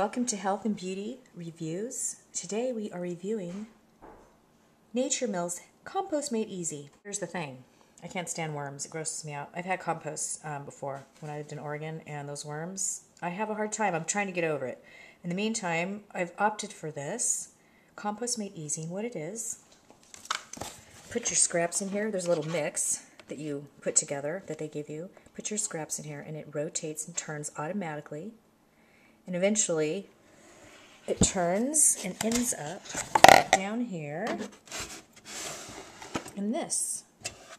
Welcome to Health and Beauty Reviews. Today we are reviewing NatureMill's Compost Made Easy. Here's the thing. I can't stand worms. It grosses me out. I've had compost before when I lived in Oregon, and those worms, I have a hard time. I'm trying to get over it. In the meantime, I've opted for this. Compost Made Easy. And what it is, put your scraps in here. There's a little mix that you put together that they give you. Put your scraps in here, and it rotates and turns automatically. And eventually, it turns and ends up down here in this.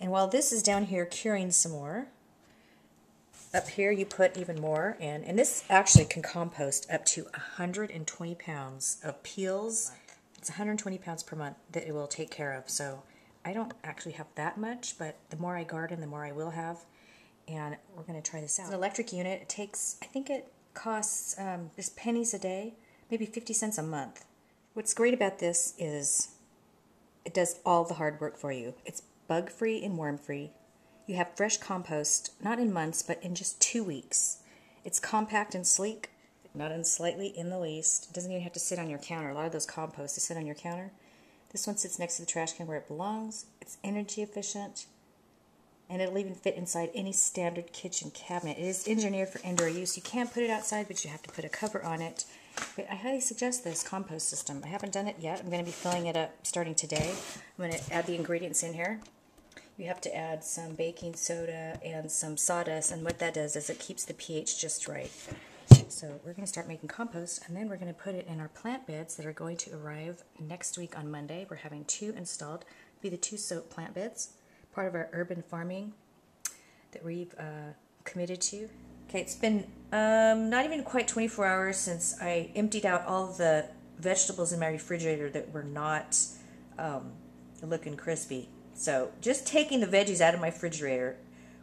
And while this is down here curing some more, up here you put even more in. And this actually can compost up to 120 pounds of peels. It's 120 pounds per month that it will take care of. So I don't actually have that much, but the more I garden, the more I will have. And we're going to try this out. It's an electric unit. It takes, I think it costs just pennies a day, maybe 50 cents a month. What's great about this is it does all the hard work for you. It's bug-free and worm-free. You have fresh compost, not in months, but in just 2 weeks. It's compact and sleek, not unsightly in the least. It doesn't even have to sit on your counter. A lot of those composts sit on your counter. This one sits next to the trash can where it belongs. It's energy efficient. And it'll even fit inside any standard kitchen cabinet. It is engineered for indoor use. You can't put it outside, but you have to put a cover on it. But I highly suggest this compost system. I haven't done it yet. I'm going to be filling it up starting today. I'm going to add the ingredients in here. You have to add some baking soda and some sawdust, and what that does is it keeps the pH just right. So we're going to start making compost, and then we're going to put it in our plant beds that are going to arrive next week on Monday. We're having 2 installed. Be the 2 soap plant beds, part of our urban farming that we've committed to. Okay, it's been not even quite 24 hours since I emptied out all the vegetables in my refrigerator that were not looking crispy. So just taking the veggies out of my refrigerator,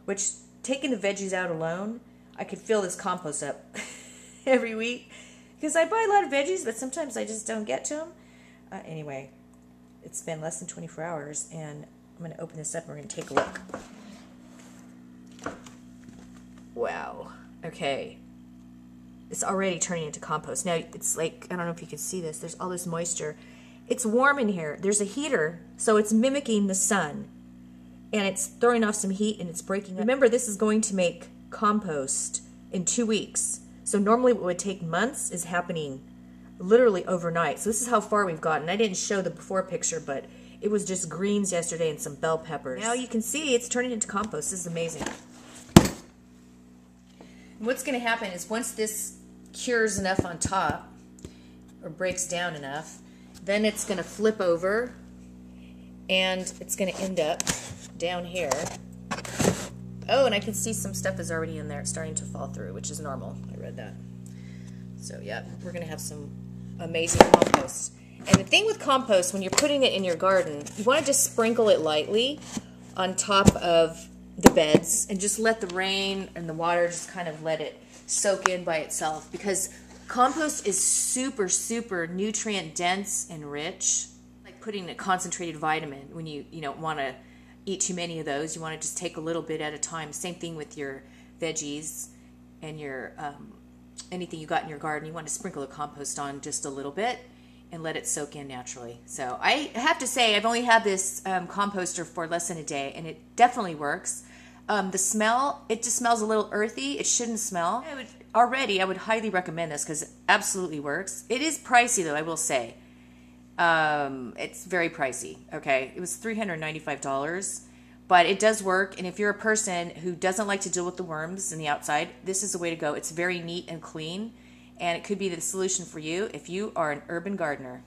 which taking the veggies out alone, I could fill this compost up every week because I buy a lot of veggies, but sometimes I just don't get to them. Anyway, it's been less than 24 hours, and I'm going to open this up and we're going to take a look. Wow. Okay. It's already turning into compost. Now, it's like, I don't know if you can see this. There's all this moisture. It's warm in here. There's a heater, so it's mimicking the sun. And it's throwing off some heat and it's breaking up. Remember, this is going to make compost in 2 weeks. So normally what would take months is happening literally overnight. So this is how far we've gotten. I didn't show the before picture, but it was just greens yesterday and some bell peppers. Now you can see it's turning into compost. This is amazing. And what's going to happen is once this cures enough on top, or breaks down enough, then it's going to flip over and it's going to end up down here. Oh, and I can see some stuff is already in there. It's starting to fall through, which is normal. I read that. So yeah, we're going to have some amazing compost. And the thing with compost, when you're putting it in your garden, you want to just sprinkle it lightly on top of the beds and just let the rain and the water just kind of let it soak in by itself, because compost is super, super nutrient dense and rich. Like putting a concentrated vitamin. When you don't want to eat too many of those, you want to just take a little bit at a time. Same thing with your veggies and your anything you got in your garden. You want to sprinkle the compost on just a little bit and let it soak in naturally. So I have to say, I've only had this composter for less than a day, and it definitely works. The smell, it just smells a little earthy. It shouldn't smell. I would highly recommend this because it absolutely works. It is pricey though, I will say. It's very pricey, okay? It was $395, but it does work. And if you're a person who doesn't like to deal with the worms in the outside, this is the way to go. It's very neat and clean, and it could be the solution for you if you are an urban gardener.